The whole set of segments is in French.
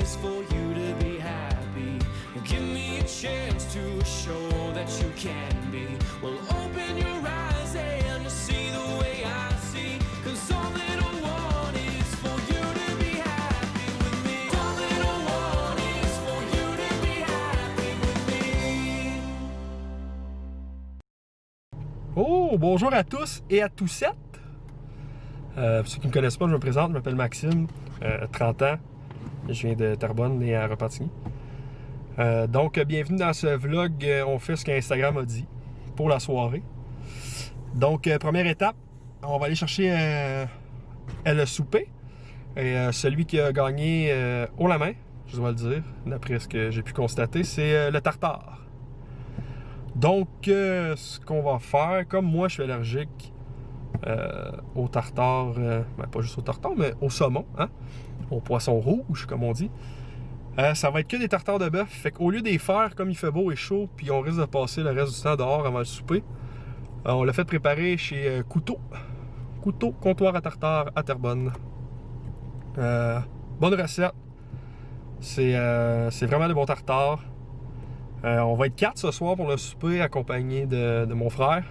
is for you to be happy. Give me a chance to show that you can be. Well, open your eyes and you'll see the way I see. 'Cause all that I want is for you to be happy with me. All that I want is for you to be happy with me. Oh, bonjour à tous et à tous sept. Pour ceux qui ne me connaissent pas, je me présente, je m'appelle Maxime, 30 ans. Je viens de Terrebonne et à Repentigny. Donc, bienvenue dans ce vlog. On fait ce qu'Instagram a dit pour la soirée. Donc, première étape, on va aller chercher le souper. Et celui qui a gagné haut la main, je dois le dire, d'après ce que j'ai pu constater, c'est le tartare. Donc, ce qu'on va faire, comme moi je suis allergique au tartare, pas juste au tartare, mais au saumon, hein? Au poisson rouge, comme on dit. Ça va être que des tartares de bœuf. Fait qu'au lieu des faire comme il fait beau et chaud, puis on risque de passer le reste du temps dehors avant le souper, on l'a fait préparer chez Couteau. Couteau, comptoir à tartare à Terrebonne. Bonne recette. C'est vraiment de bons tartares. On va être 4 ce soir pour le souper, accompagné de mon frère.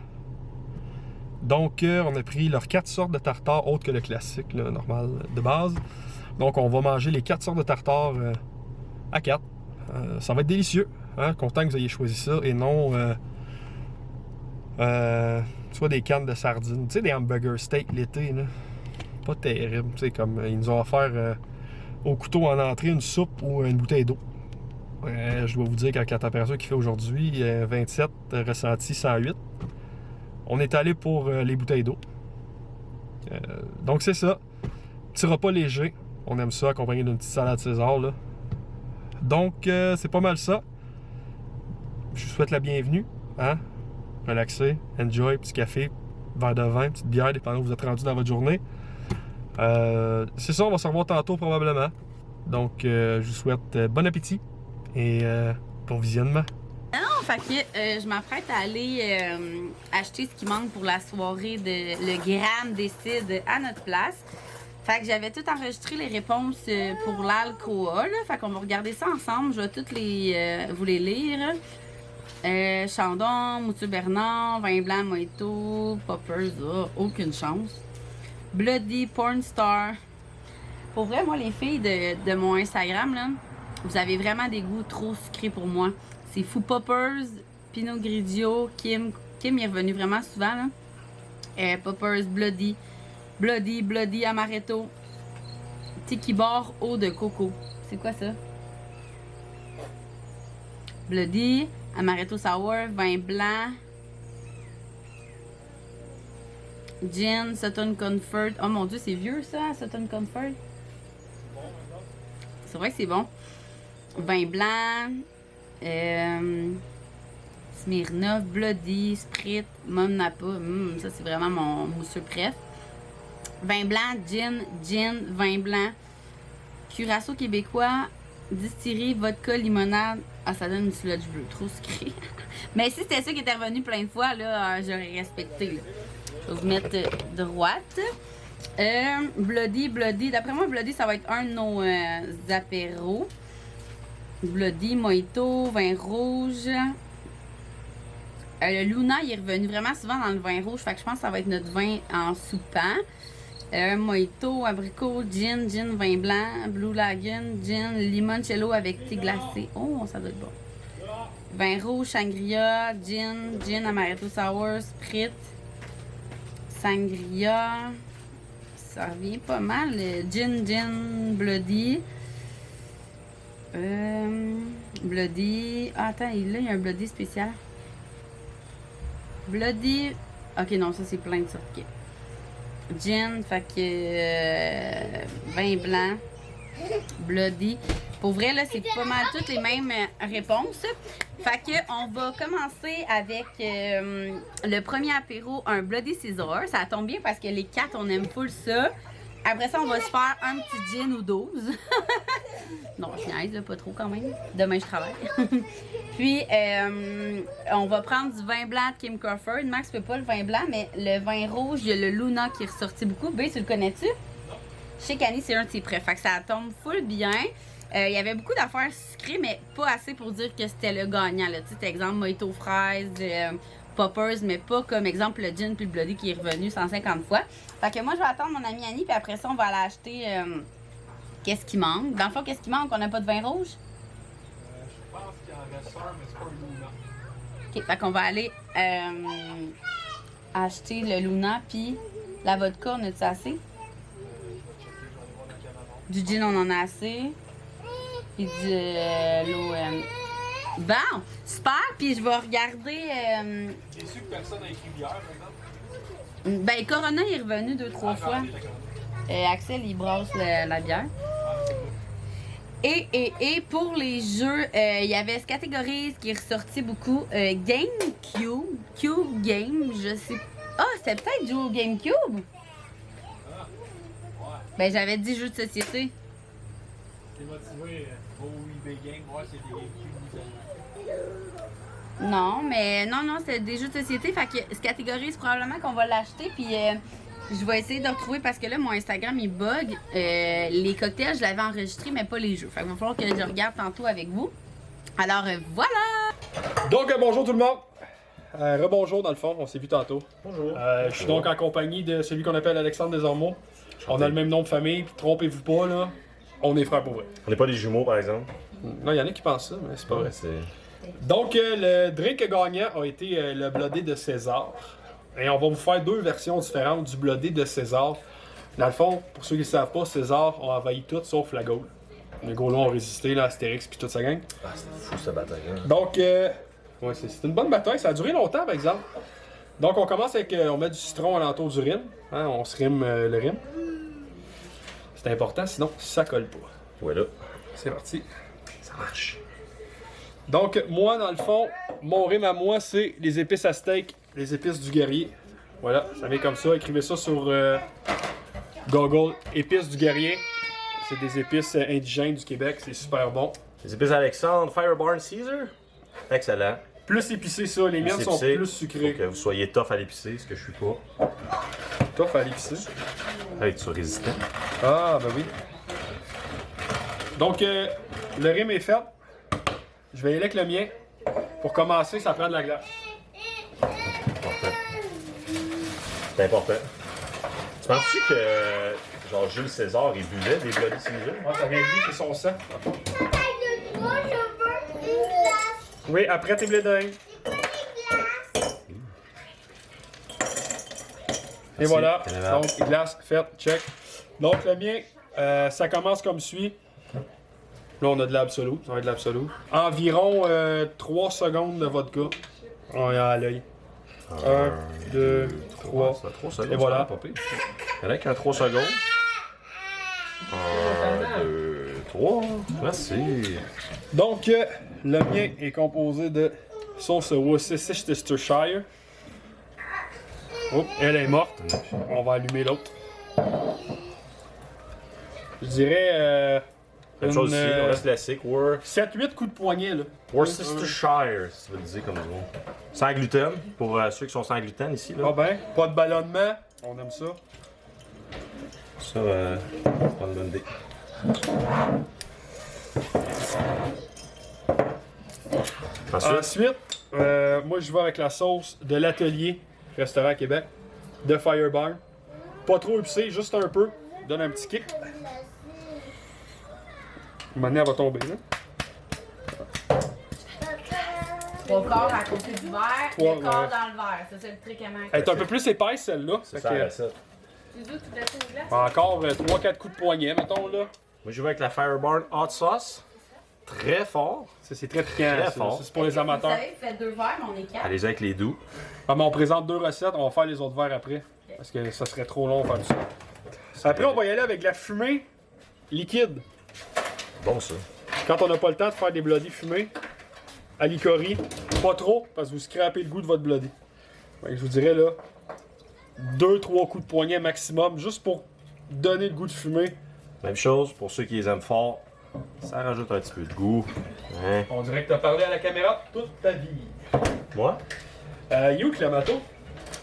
Donc, on a pris leurs 4 sortes de tartares, autres que le classique, le normal de base. Donc, on va manger les 4 sortes de tartares à 4. Ça va être délicieux. Hein? Content que vous ayez choisi ça et non soit des cannes de sardines. Tu sais, des hamburger steak l'été, là. Pas terrible. Tu sais, comme ils nous ont offert au couteau en entrée une soupe ou une bouteille d'eau. Je dois vous dire qu'avec la température qu'il fait aujourd'hui, 27, ressenti 108. On est allé pour les bouteilles d'eau. Donc c'est ça. Petit repas léger. On aime ça, accompagné d'une petite salade César, là. Donc c'est pas mal ça. Je vous souhaite la bienvenue. Hein? Relaxez, enjoy, petit café, verre de vin, petite bière, dépendant où vous êtes rendu dans votre journée. C'est ça, on va se revoir tantôt probablement. Donc je vous souhaite bon appétit et bon visionnement. Fait que je m'apprête à aller acheter ce qui manque pour la soirée de Le Gramme décide à notre place. Fait que j'avais tout enregistré les réponses pour l'alcool. Fait qu'on va regarder ça ensemble. Je vais toutes vous les lire. Chandon, Mouture Bernard, Vin Blanc, Mojito, Poppers, aucune chance. Bloody, Porn Star. Pour vrai, moi, les filles de mon Instagram, là, vous avez vraiment des goûts trop sucrés pour moi. C'est Fou Poppers, Pinot Grigio, Kim. Kim est revenu vraiment souvent, là. Poppers, Bloody, Amaretto. Tiki Bar, eau de coco. C'est quoi ça? Bloody, Amaretto Sour, vin blanc. Gin, Sutton Comfort. Oh mon dieu, c'est vieux ça, Sutton Comfort. C'est vrai que c'est bon. Vin blanc. Smirnoff, Bloody, Sprit, Mom Napa. Ça, c'est vraiment mon mousseux préf. Vin blanc, gin, vin blanc. Curaçao québécois, distillerie, vodka, limonade. Ah, ça donne une sludge bleue, trop sucré. Mais si c'était ça qui était revenu plein de fois, là, j'aurais respecté. Là. Je vais vous mettre droite. Bloody. D'après moi, Bloody, ça va être un de nos apéros. Bloody, Mojito, vin rouge. Le Luna, il est revenu vraiment souvent dans le vin rouge. Fait que je pense que ça va être notre vin en soupant. Mojito, abricot, gin, vin blanc, Blue Lagoon, gin, limoncello avec thé glacé. Oh, ça doit être bon. Vin rouge, sangria, gin, amaretto sour, Sprit, sangria. Ça revient pas mal. Gin, Bloody. Bloody. Ah, attends, là, il y a un Bloody spécial. Bloody. Ok, non, ça c'est plein de sortes. Okay. Gin, fait que. Vin blanc. Bloody. Pour vrai, là, c'est pas mal toutes les mêmes réponses. Fait que, on va commencer avec le premier apéro, un Bloody Caesar. Ça tombe bien parce que les 4, on aime full ça. Après ça, on va se faire un petit gin ou 12. Non, je niaise, là, pas trop quand même. Demain, je travaille. Puis, on va prendre du vin blanc de Kim Crawford. Max peut pas le vin blanc, mais le vin rouge, il y a le Luna qui est ressorti beaucoup. B, tu le connais-tu? Je sais qu'Annie, c'est un de ses préfs. Fait que ça tombe full bien. Il y avait beaucoup d'affaires sucrées, mais pas assez pour dire que c'était le gagnant. Là. Tu sais, exemple, mojito fraise, poppers, mais pas comme exemple le gin puis le bloody qui est revenu 150 fois. Fait que moi, je vais attendre mon amie Annie, puis après ça, on va aller acheter qu'est-ce qui manque. Dans le fond, qu'est-ce qui manque? On n'a pas de vin rouge? Je pense qu'il en reste un, mais c'est pas le Luna. OK, fait qu'on va aller acheter le Luna, puis la vodka, on a-tu assez? Du gin, on en a assez. Puis de l'eau. Bon, super. Puis je vais regarder. T'es sûr que personne n'a écrit bière maintenant? Ben, Corona est revenu 2-3 fois. Axel, il brasse la bière. Et pour les jeux, il y avait ce catégorie qui est ressorti beaucoup. GameCube. Cube Game, je sais. Ah, c'était peut-être jouer au GameCube? Ben, j'avais dit jeux de société. T'es motivé au eBay Game, ouais, c'est des GameCube. Non, mais non, c'est des jeux de société. Fait que ce catégorie, c'est probablement qu'on va l'acheter. Puis je vais essayer de retrouver parce que là, mon Instagram, il bug. Les cocktails, je l'avais enregistré, mais pas les jeux. Fait qu'il va falloir que je regarde tantôt avec vous. Alors, voilà! Donc, bonjour tout le monde! Rebonjour dans le fond, on s'est vu tantôt. Bonjour. Je suis donc en compagnie de celui qu'on appelle Alexandre Desormeaux. On a le même nom de famille, puis trompez-vous pas, là. On est frères pour vrai. On n'est pas des jumeaux, par exemple. Non, il y en a qui pensent ça, mais c'est pas vrai. c'est... Donc, le drink gagnant a été le Bloody de César. Et on va vous faire deux versions différentes du Bloody de César. Dans le fond, pour ceux qui ne savent pas, César a envahi tout sauf la Gaule. Les Gaulois ont résisté, là, Astérix puis toute sa gang. Ah, c'était fou, cette bataille. Donc, ouais, c'est une bonne bataille. Ça a duré longtemps, par exemple. Donc, on commence avec... on met du citron alentour du rime. Hein, on se rime le rime. C'est important, sinon ça colle pas. Voilà. C'est parti. Ça marche. Donc, moi, dans le fond, mon rime à moi, c'est les épices à steak, les épices du guerrier. Voilà, ça vient comme ça. Écrivez ça sur Google. Épices du guerrier. C'est des épices indigènes du Québec. C'est super bon. Les épices Alexandre, Firebarn Caesar. Excellent. Plus épicé, ça. Les miennes sont épicé. plus sucrées. Faut que vous soyez tough à l'épicer, ce que je suis pas. Tough à l'épicé. Hey, tu es résistant. Ah, ben oui. Donc, le rime est fait. Je vais y aller avec le mien. Pour commencer, ça prend de la glace. Parfait. C'est important. Tu penses-tu que, genre, Jules César, il buvait des Bloody Caesar? Ah, ça vient de lui, c'est son sang. Je veux une glace. Oui, après tes blés dingues. Et Merci. voilà, Général. donc glace faite, check. Donc le mien, ça commence comme suit. Là on a de l'absolu, ça va être de l'absolu. Environ 3 secondes de vodka. On est à l'œil. 1, 2, 3. Ça, 3 secondes. Et voilà. c'est pas pire. Avec un 3 secondes. 1, 2, 3. Merci. Donc le mien est composé de sauce Worcestershire. Oh, elle est morte. On va allumer l'autre. Je dirais Même chose ici, on reste classique. 7-8 coups de poignet là. Worcestershire, si tu veux le dire comme ça. Sans gluten, pour ceux qui sont sans gluten ici. Là. Ah ben, pas de ballonnement, on aime ça. Ça, c'est pas une bonne idée. Ensuite, moi je vais avec la sauce de l'atelier, restaurant à Québec, de Firebarn. Pas trop épicé, juste un peu. Donne un petit kick. Maintenant elle va tomber là. 3 quarts à côté du verre, Ouais, le quart ouais. dans le verre. Ça, c'est le truc à mettre. Elle est un peu plus épaisse celle-là. C'est Fait ça que, la recette. Tu veux tout laisser au glace? encore 3-4 coups de poignet, mettons là. Moi, je vais avec la Firebarn Hot Sauce. Très fort. Ça, c'est très piquant. Très ça. fort. Ça, c'est pour les Vous amateurs. savez, vous faites 2 verres, mais on est 4. Allez-y avec les doux. Ah, mais on présente 2 recettes, on va faire les autres verres après. Parce que ça serait trop long de faire tout ça. Après, on va y aller avec la fumée liquide. Bon, ça. Quand on n'a pas le temps de faire des bloody fumés, à l'icori, pas trop, parce que vous scrapez le goût de votre bloody. Fait que je vous dirais là, 2-3 coups de poignet maximum, juste pour donner le goût de fumée. Même chose, pour ceux qui les aiment fort, ça rajoute un petit peu de goût. Hein? On dirait que t'as parlé à la caméra toute ta vie. Moi, You, Clamato?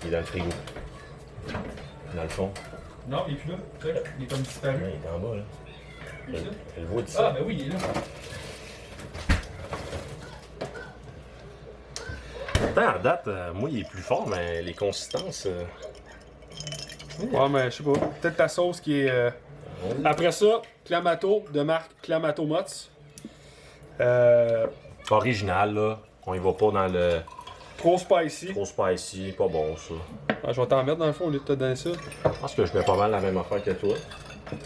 il est dans le frigo. Dans le fond. Non, il est plus là. Il est comme disparu. Ouais, il est en bas, là. Elle vaut dit Ah, ça. ben oui, il est là. Pourtant, à date, moi, il est plus fort, mais les consistances. Ouais, mais je sais pas. Peut-être ta sauce qui est. Après ça, Clamato de marque Clamato Mott's. Original, là. On y va pas dans le Trop spicy. trop spicy, pas bon ça. Ah, je vais t'en mettre dans le fond au lieu de te donner ça. Je pense que je mets pas mal la même affaire que toi.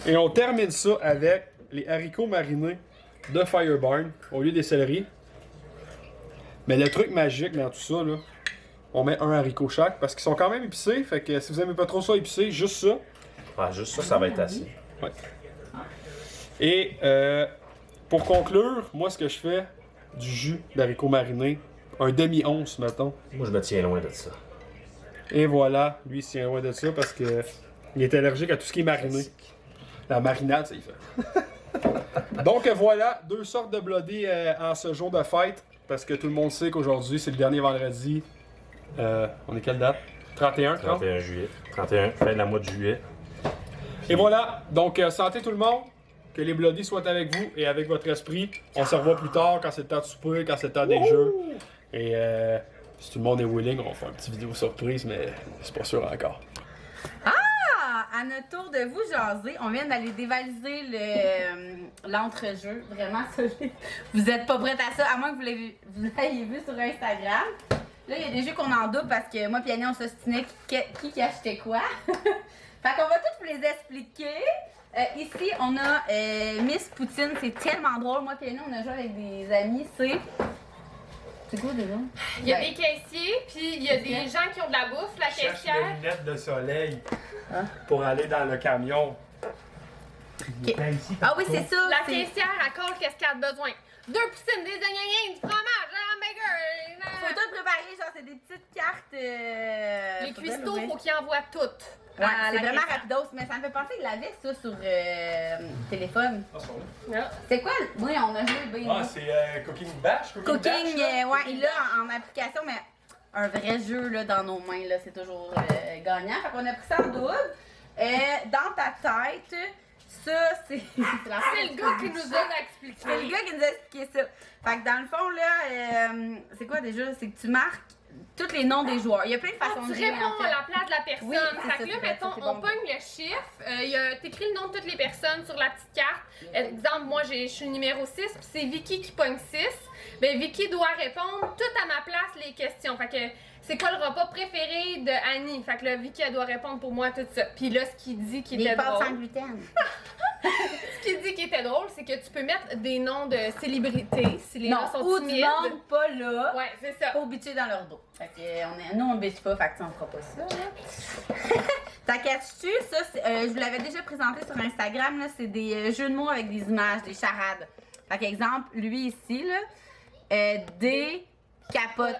Et on termine ça avec les haricots marinés de Fireburn au lieu des céleris. Mais le truc magique dans tout ça, là, on met un haricot chaque parce qu'ils sont quand même épicés. Fait que si vous aimez pas trop ça épicé, juste ça. Ah, juste ça, ça va être assez. Ouais. Et pour conclure, moi ce que je fais, du jus d'haricots marinés, un demi-once mettons. Moi, je me tiens loin de ça. Et voilà, lui il se tient loin de ça parce que il est allergique à tout ce qui est mariné. La marinade, ça y fait. Donc voilà, 2 sortes de bloody en ce jour de fête. Parce que tout le monde sait qu'aujourd'hui, c'est le dernier vendredi. On est quelle date? 31, 30? 31 juillet. 31, fin de la mois de juillet. Et voilà, donc santé tout le monde. Que les bloody soient avec vous et avec votre esprit. On se revoit plus tard quand c'est le temps de souper, quand c'est le temps des jeux. Et si tout le monde est willing, on va faire une petite vidéo surprise, mais c'est pas sûr encore. À notre tour de vous jaser, on vient d'aller dévaliser l'entrejeu. Vraiment solide. Vous n'êtes pas prête à ça, à moins que vous l'ayez vu sur Instagram. Là, il y a des jeux qu'on en double parce que moi et Annie, on s'ostinait qui achetait quoi. Fait qu'on va tous vous les expliquer. Ici, on a Miss Poutine. C'est tellement drôle. Moi et Annie, on a joué avec des amis. C'est quoi déjà? Il y a des caissiers, puis il y a des gens qui ont de la bouffe, la caissière. lunettes de soleil Hein? pour aller dans le camion. Ah oui, c'est ça. La c'est- caissière, elle colle qu'est-ce qu'elle a besoin. 2 poutines, des oignons, du fromage, un hamburger. Faut tout préparer, genre, c'est des petites cartes. Les faudrait cuistots, l'ouvrir. faut qu'ils envoient toutes. Ouais, à c'est la vraiment caissière. rapidos, mais ça me fait penser que l'avait ça sur téléphone. Ah. C'est quoi? Oui, on a joué bien. Ah, c'est Cooking Bash? Cooking, Bash, là? ouais, il l'a en application, mais un vrai jeu là, dans nos mains, là, c'est toujours gagnant. Fait qu'on a pris ça en double. Dans ta tête, ça, c'est. C'est le gars qui nous a expliqué. C'est le gars qui nous a expliqué ça. Fait que dans le fond, là, c'est quoi déjà? C'est que tu marques tous les noms des joueurs. Il y a plein de façons de Tu jouer, réponds en fait. à la place de la personne. Oui, c'est fait ça, que là, c'est vrai, mettons, ça, c'est on bon. pogne le chiffre, t'écris le nom de toutes les personnes sur la petite carte. Exemple, moi, je suis le numéro 6, puis c'est Vicky qui pogne 6. Ben, Vicky doit répondre tout à ma place les questions. Fait que c'est quoi le repas préféré de Annie? Fait que là, Vicky, elle doit répondre pour moi tout ça. Puis là, ce qu'il dit qui Des était pâtes sans drôle. gluten. Ce qu'il dit qui était drôle, c'est que tu peux mettre des noms de célébrités si les Non, gens sont ou du timides. monde pas là. Ouais, c'est ça. Pas bitcher dans leur dos. Fait que nous, on ne bitch pas, fait que ça, on fera pas ça. Là. Ta catch-tu, ça, je vous l'avais déjà présenté sur Instagram, là, c'est des jeux de mots avec des images, des charades. Fait qu'exemple, lui ici, là, décapotable.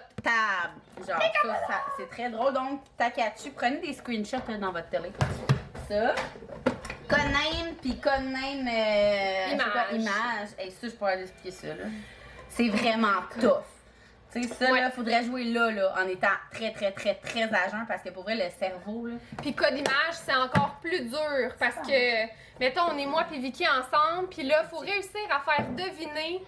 Genre, ça c'est très drôle. Donc, ta catch-tu, prenez des screenshots là, dans votre télé. Ça. Codename, puis codename image. Et ça, je pourrais aller expliquer ça, là. C'est vraiment tough. Tu sais, ça, Ouais. là, faudrait jouer là, en étant très, très, très, très à jeun, parce que pour vrai, le cerveau, là. Puis code image, c'est encore plus dur parce que, mettons, on est moi puis Vicky ensemble, puis là, faut réussir à faire deviner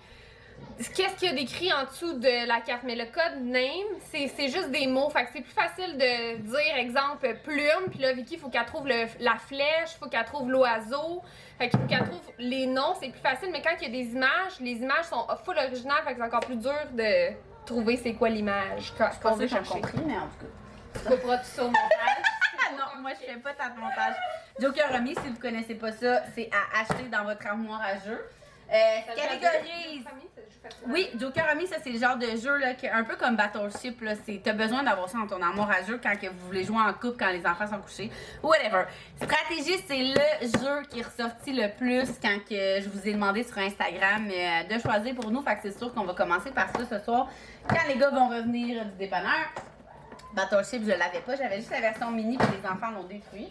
qu'est-ce qu'il y a d'écrit en dessous de la carte. Mais le code name, c'est juste des mots. Fait que c'est plus facile de dire, exemple, plume, puis là, Vicky, il faut qu'elle trouve la flèche, il faut qu'elle trouve l'oiseau, fait qu'il faut qu'elle trouve les noms, c'est plus facile. Mais quand il y a des images, les images sont full originales, fait que c'est encore plus dur de trouver c'est quoi l'image qu'on Je pense veut que j'ai chercher. compris, mais en tout cas. Tu couperas tout ça au montage. Ah non, moi, je fais pas tant de montage. Joker Remis, si vous connaissez pas ça, c'est à acheter dans votre armoire à jeux. Catégorise. Oui, Joker Remis, ça c'est le genre de jeu là, un peu comme Battleship. Là, t'as besoin d'avoir ça dans ton armoire à jeu quand que vous voulez jouer en couple, quand les enfants sont couchés. Whatever. Stratégie, c'est le jeu qui est ressorti le plus quand que je vous ai demandé sur Instagram de choisir pour nous. Fait que c'est sûr qu'on va commencer par ça ce soir. Quand les gars vont revenir du dépanneur. Battleship, je l'avais pas. J'avais juste la version mini puis les enfants l'ont détruit.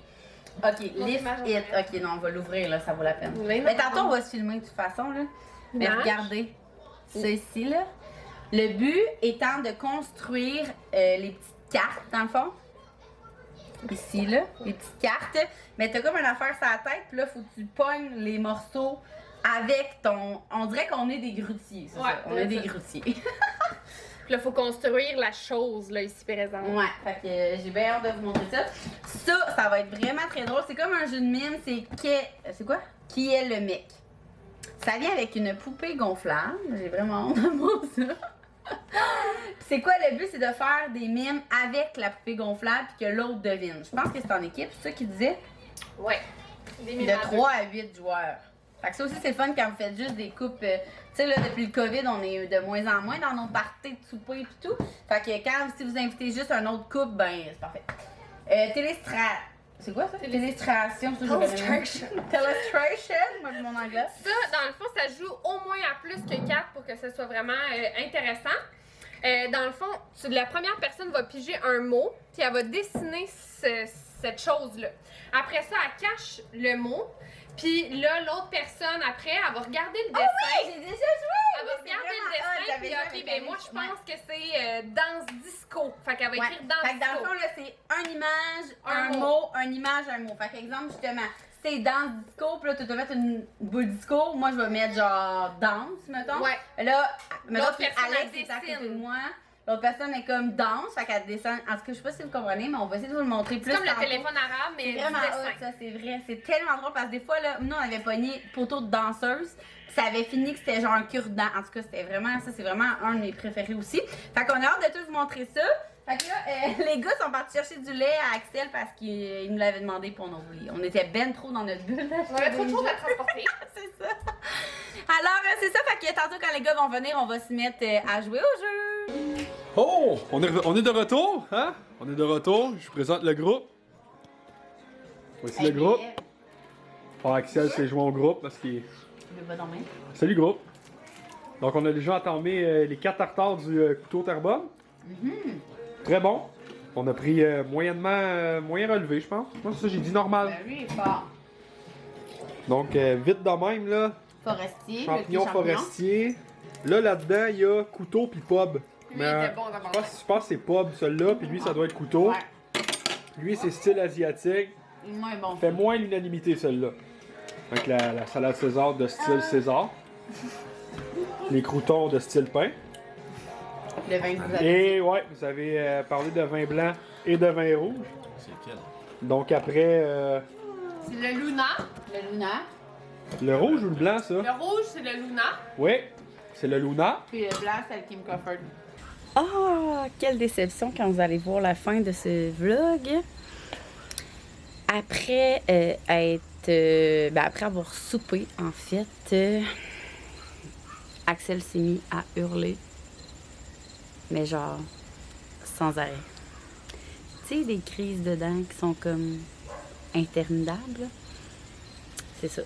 Ok, lift it. Ok, non, on va l'ouvrir là, ça vaut la peine. Oui, Mais non. tantôt, on va se filmer de toute façon là. Mais Image. regardez, ceci là. Le but étant de construire les petites cartes, dans le fond. Ici là, les petites cartes. Mais t'as comme une affaire sur la tête, puis là, faut que tu pognes les morceaux avec ton... On dirait qu'on est des grutiers, c'est Ouais, ça. On est des grutiers. Puis là, faut construire la chose, là, ici présente. Ouais, fait que j'ai bien hâte de vous montrer ça. Ça va être vraiment très drôle. C'est comme un jeu de mime, c'est quoi? Qui est le mec? Ça vient avec une poupée gonflable. J'ai vraiment honte de voir ça. C'est quoi le but? C'est de faire des mimes avec la poupée gonflable puis que l'autre devine. Je pense que c'est en équipe, c'est ça qu'il disait? Ouais. Des De mimes à 3 à 8 joueurs. Fait que ça aussi, c'est le fun quand vous faites juste des coupes. Tu sais, là, depuis le COVID, on est de moins en moins dans nos parties de souper et tout. Fait que si vous invitez juste un autre couple, ben, c'est parfait. C'est quoi ça? Télestration. Télestration. Télestration, moi, de mon anglais. Ça, dans le fond, ça joue au moins à plus que 4 pour que ce soit vraiment intéressant. Dans le fond, la première personne va piger un mot, puis elle va dessiner cette chose-là. Après ça, elle cache le mot, puis là, l'autre personne, après, elle va regarder le dessin. Ah oui, j'ai déjà joué! Elle va regarder le dessin, puis ok, ben moi, je pense que c'est danse disco. Fait qu'elle va écrire danse Fait que dans le disco. fond, là, c'est une image, un Un mot, une image, un mot. Fait qu'exemple, justement, c'est danse disco, puis là, tu vas mettre une boule disco. Moi, je vais mettre genre danse, mettons. Ouais. Là, mettons L'autre que personne, Alex elle est à côté de dessine. moi. L'autre personne est comme danse, fait qu'elle descend. En tout cas, je sais pas si vous comprenez, mais on va essayer de vous le montrer plus. C'est comme le tantôt. téléphone arabe, mais C'est du vraiment dessin. hot, ça, c'est vrai. C'est tellement drôle parce que des fois, là, nous, on avait pogné poteau de danseuse. Puis ça avait fini que c'était genre un cure-dent. En tout cas, c'était vraiment, ça, c'est vraiment un de mes préférés aussi. Fait qu'on a hâte de tous vous montrer ça. Fait que là, les gars sont partis chercher du lait à Axel parce qu'ils nous l'avaient demandé pour on a oublié. On était ben trop dans notre bulle. On avait trop de choses à transporter. C'est ça. Alors, c'est ça. Fait que tantôt, quand les gars vont venir, on va se mettre à jouer au jeu. Oh! On est de retour, hein? On est de retour. Je vous présente le groupe. Voici le groupe. Oh, Axel s'est joint au groupe parce qu'il... Je vais pas dormir. Salut groupe. Donc on a déjà entamé les 4 tartares du couteau Terrebonne. Très bon. On a pris moyennement moyen relevé, je pense. Moi, c'est ça, j'ai dit normal. Ben, lui, il est fort. Donc vite de même là. Forestier. Champignons le champignon. forestiers. Là, là-dedans, il y a couteau puis pub. Lui, il était bon d'abord. je pense que c'est pub celui-là, puis lui, ça doit être couteau. Ouais. Lui, c'est style asiatique. Il est moins bon. Fait moins l'unanimité celui-là. Donc la salade César de style César. Les croutons de style pain. Le vin que vous avez. Et ouais, vous avez parlé de vin blanc et de vin rouge. C'est lequel? Donc après, C'est le Luna. Le Luna. le rouge ou le blanc ça? Le rouge, c'est le Luna. Oui, c'est le Luna. Puis le blanc, c'est le Kim Crawford. Oh, quelle déception quand vous allez voir la fin de ce vlog. Après après avoir soupé, en fait, Axel s'est mis à hurler. Mais genre, sans arrêt. Tu sais, des crises de dents qui sont comme interminables. C'est ça.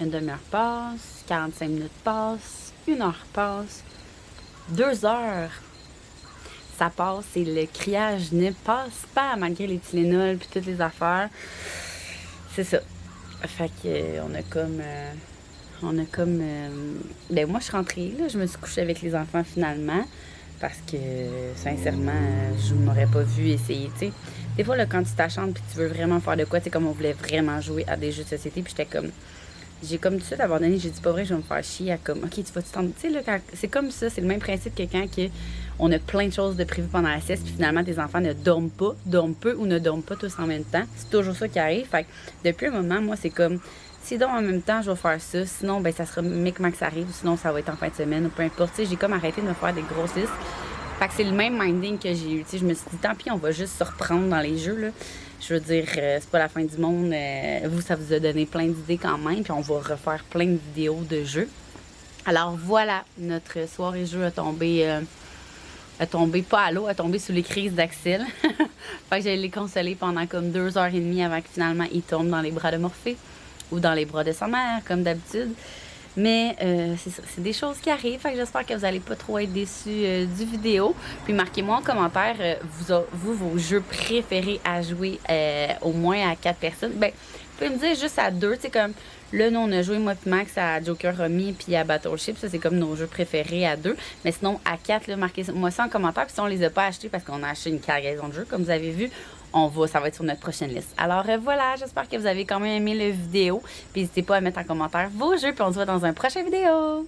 Une demi-heure passe, 45 minutes passent, 1 heure passe, 2 heures. Ça passe et le criage ne passe pas malgré les Tylenol puis toutes les affaires. C'est ça. Fait que ben moi je suis rentrée là, je me suis couchée avec les enfants finalement parce que sincèrement je m'aurais pas vu essayer, tu sais. Des fois là quand tu t'achantes puis tu veux vraiment faire de quoi, tu sais, comme on voulait vraiment jouer à des jeux de société puis j'étais comme j'ai comme tout de suite abandonné, j'ai dit pas vrai, je vais me faire chier à comme OK, tu vas tu sais là c'est comme ça, c'est le même principe que quand on a plein de choses de prévues pendant la sieste, puis finalement, tes enfants ne dorment pas, dorment peu ou ne dorment pas tous en même temps. C'est toujours ça qui arrive. Fait que depuis un moment, moi, c'est comme, si donc en même temps, je vais faire ça. Sinon, ben ça sera mec-mac ça arrive. Sinon, ça va être en fin de semaine ou peu importe. Tu sais, j'ai comme arrêté de me faire des grosses listes. Fait que c'est le même minding que j'ai eu. Tu sais, je me suis dit, tant pis, on va juste se reprendre dans les jeux, là. Je veux dire, c'est pas la fin du monde. Vous, ça vous a donné plein d'idées quand même. Puis on va refaire plein de vidéos de jeux. Alors voilà, notre soirée jeu a tombé pas à l'eau, a tombé sous les crises d'Axel. Fait que j'allais les consoler pendant comme 2h30 avant que finalement il tombe dans les bras de Morphée ou dans les bras de sa mère, comme d'habitude. Mais c'est ça, c'est des choses qui arrivent. Fait que j'espère que vous allez pas trop être déçus du vidéo. Puis marquez-moi en commentaire vos jeux préférés à jouer au moins à 4 personnes. Ben, vous pouvez me dire juste à 2, tu sais, comme là, nous, on a joué, moi et Max, à Joker Rummy puis à Battleship. Ça, c'est comme nos jeux préférés à 2. Mais sinon, à 4, là, marquez-moi ça en commentaire. Puis si on les a pas achetés parce qu'on a acheté une cargaison de jeux, comme vous avez vu, ça va être sur notre prochaine liste. Alors voilà, j'espère que vous avez quand même aimé la vidéo. Puis n'hésitez pas à mettre en commentaire vos jeux, puis on se voit dans un prochain vidéo.